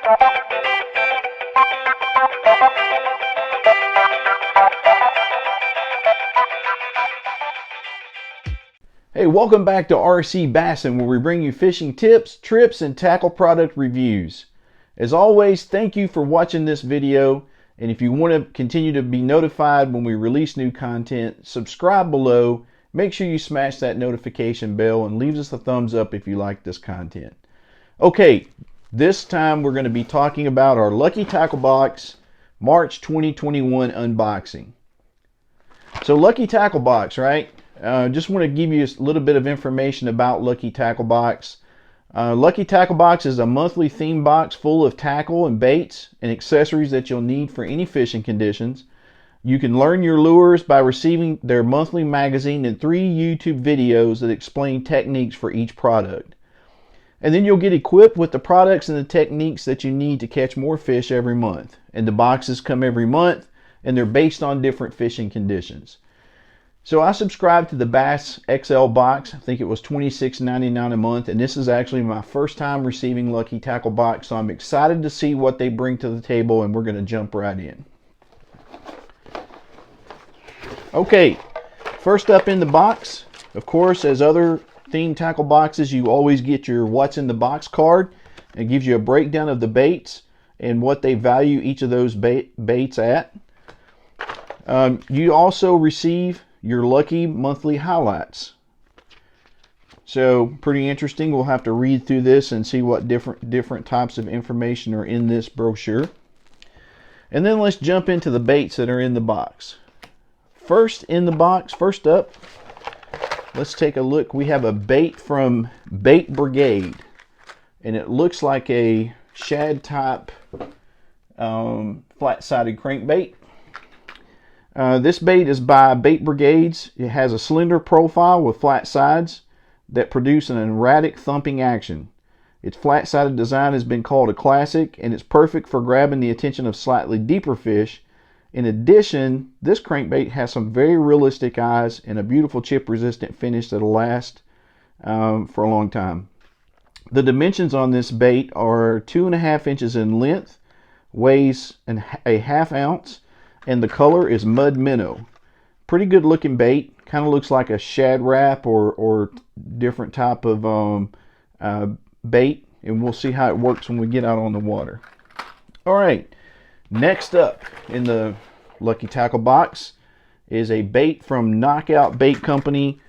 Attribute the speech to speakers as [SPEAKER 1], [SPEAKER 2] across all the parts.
[SPEAKER 1] Hey, welcome back to RC Bassin, where we bring you fishing tips, trips, and tackle product reviews. As always, thank you for watching this video, and if you want to continue to be notified when we release new content, subscribe below, make sure you smash that notification bell, and leave us a thumbs up if you like this content. Okay, this time we're going to be talking about our Lucky Tackle Box March 2021 unboxing. So Lucky Tackle Box, right? Just want to give you a little bit of information about Lucky Tackle Box. Lucky Tackle Box is a monthly theme box full of tackle and baits and accessories that you'll need for any fishing conditions. You can learn your lures by receiving their monthly magazine and 3 YouTube videos that explain techniques for each product. And then you'll get equipped with the products and the techniques that you need to catch more fish every month. And the boxes come every month, and they're based on different fishing conditions. So I subscribed to the Bass XL box. I think it was $26.99 a month, and this is actually my first time receiving Lucky Tackle Box, so I'm excited to see what they bring to the table, and we're going to jump right in. Okay, first up in the box, of course, as other themed tackle boxes, you always get your what's in the box card. It gives you a breakdown of the baits and what they value each of those baits at. You also receive your Lucky monthly highlights. So pretty interesting. We'll have to read through this and see what different types of information are in this brochure. And then let's jump into the baits that are in the box. First up, let's take a look. We have a bait from Bait Brigade, and it looks like a shad type flat-sided crankbait. This bait is by Bait Brigades. It has a slender profile with flat sides that produce an erratic thumping action. Its flat-sided design has been called a classic, and it's perfect for grabbing the attention of slightly deeper fish. In addition, this crankbait has some very realistic eyes and a beautiful chip-resistant finish that'll last for a long time. The dimensions on this bait are 2.5 inches in length, weighs a ½ ounce, and the color is mud minnow. Pretty good looking bait. Kind of looks like a shad wrap or different type of bait, and we'll see how it works when we get out on the water. All right, next up in the Lucky Tackle Box is a bait from Knockout Bait Company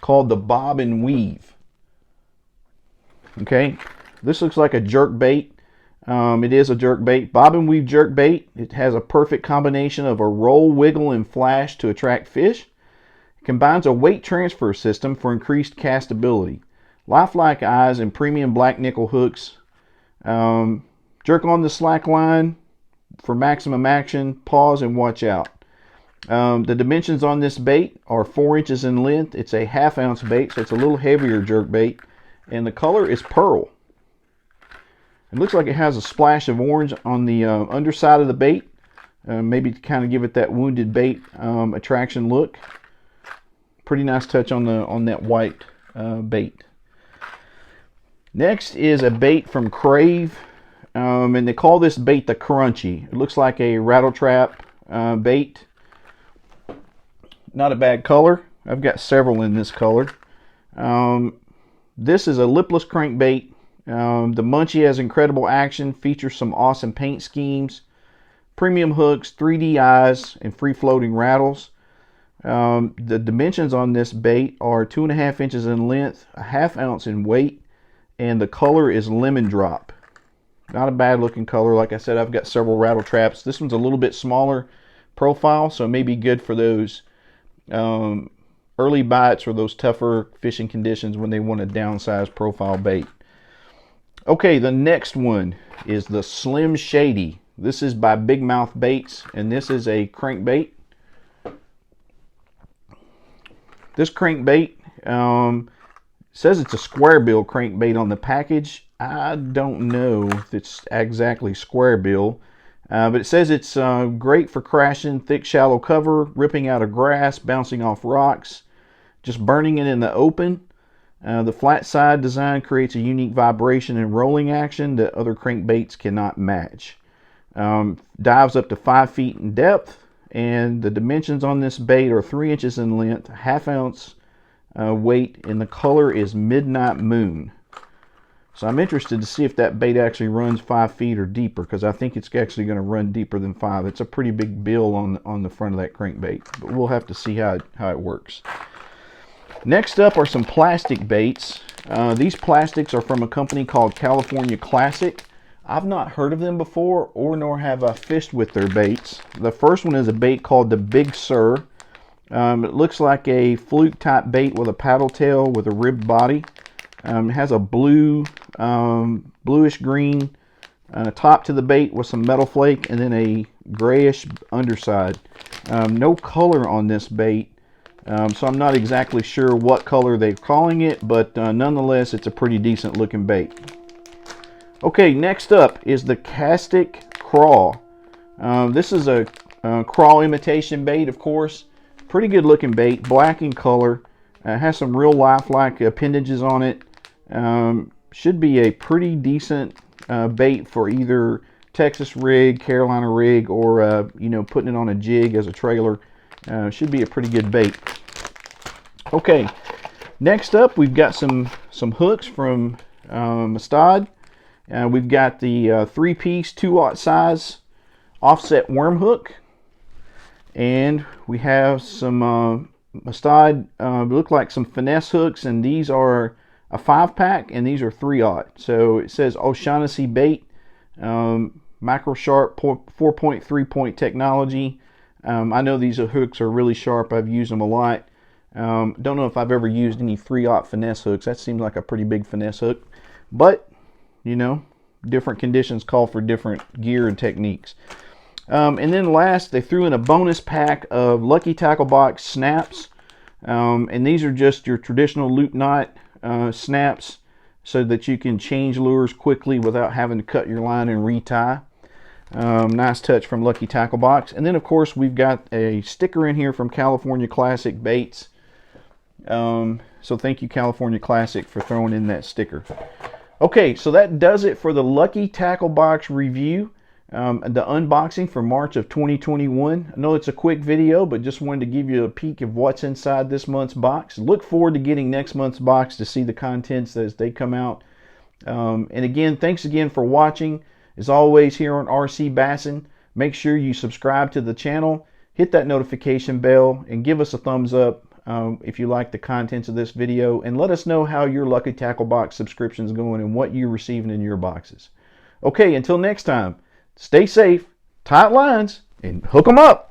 [SPEAKER 1] called the Bob and Weave. Okay, this looks like a jerk bait. It is a jerk bait, Bob and Weave jerk bait. It has a perfect combination of a roll, wiggle, and flash to attract fish. It combines a weight transfer system for increased castability, lifelike eyes, and premium black nickel hooks. Jerk on the slack line for maximum action. Pause and watch out. The dimensions on this bait are 4 inches in length. It's a ½ ounce bait, so it's a little heavier jerk bait, and the color is pearl. It looks like it has a splash of orange on the underside of the bait, maybe to kind of give it that wounded bait attraction look. Pretty nice touch on that white bait. Next is a bait from Crave, and they call this bait the Crunchy. It looks like a rattle trap bait. Not a bad color. I've got several in this color. This is a lipless crankbait. The Munchie has incredible action, features some awesome paint schemes, premium hooks, 3D eyes, and free-floating rattles. The dimensions on this bait are 2.5 inches in length, a ½ ounce in weight, and the color is lemon drop. Not a bad looking color. Like I said, I've got several rattle traps. This one's a little bit smaller profile, so it may be good for those early bites or those tougher fishing conditions when they want a downsized profile bait. Okay, the next one is the Slim Shady. This is by Big Mouth Baits, and this is a crankbait. This crankbait says it's a square bill crankbait on the package. I don't know if it's exactly square bill, but it says it's great for crashing thick shallow cover, ripping out of grass, bouncing off rocks, just burning it in the open. The flat side design creates a unique vibration and rolling action that other crankbaits cannot match. Dives up to 5 feet in depth, and the dimensions on this bait are 3 inches in length, 1/2 ounce weight, and the color is Midnight Moon. So I'm interested to see if that bait actually runs 5 feet or deeper, because I think it's actually going to run deeper than 5. It's a pretty big bill on the front of that crankbait, but we'll have to see how it works. Next up are some plastic baits. These plastics are from a company called California Classic. I've not heard of them before, nor have I fished with their baits. The first one is a bait called the Big Sur. It looks like a fluke type bait with a paddle tail with a ribbed body. It has a bluish green top to the bait with some metal flake, and then a grayish underside. No color on this bait, so I'm not exactly sure what color they're calling it, but nonetheless it's a pretty decent looking bait. Okay, next up is the Castic Crawl. This is a crawl imitation bait, of course. Pretty good looking bait, black in color. Has some real lifelike appendages on it. Should be a pretty decent bait for either Texas rig, Carolina rig, or putting it on a jig as a trailer. Should be a pretty good bait. Okay, next up we've got some hooks from Mustad. We've got the 3-piece 2/0 size offset worm hook, and we have some Mustad look like some finesse hooks, and these are a 5-pack, and these are 3/0. So it says O'Shaughnessy bait, macro sharp 4.3 point technology. I know these hooks are really sharp. I've used them a lot. Don't know if I've ever used any 3/0 finesse hooks. That seems like a pretty big finesse hook, but different conditions call for different gear and techniques. And then last, they threw in a bonus pack of Lucky Tackle Box snaps, and these are just your traditional loop knot snaps, so that you can change lures quickly without having to cut your line and retie. Nice touch from Lucky Tackle Box. And then of course we've got a sticker in here from California Classic Baits. So thank you, California Classic, for throwing in that sticker. Okay, so that does it for the Lucky Tackle Box review, the unboxing for March of 2021. I know it's a quick video, but just wanted to give you a peek of what's inside this month's box. Look forward to getting next month's box to see the contents as they come out. And again, thanks again for watching. As always, here on RC Bassin, make sure you subscribe to the channel, hit that notification bell, and give us a thumbs up if you like the contents of this video, and let us know how your Lucky Tackle Box subscription is going and what you're receiving in your boxes. Okay, until next time, stay safe, tight lines, and hook 'em up.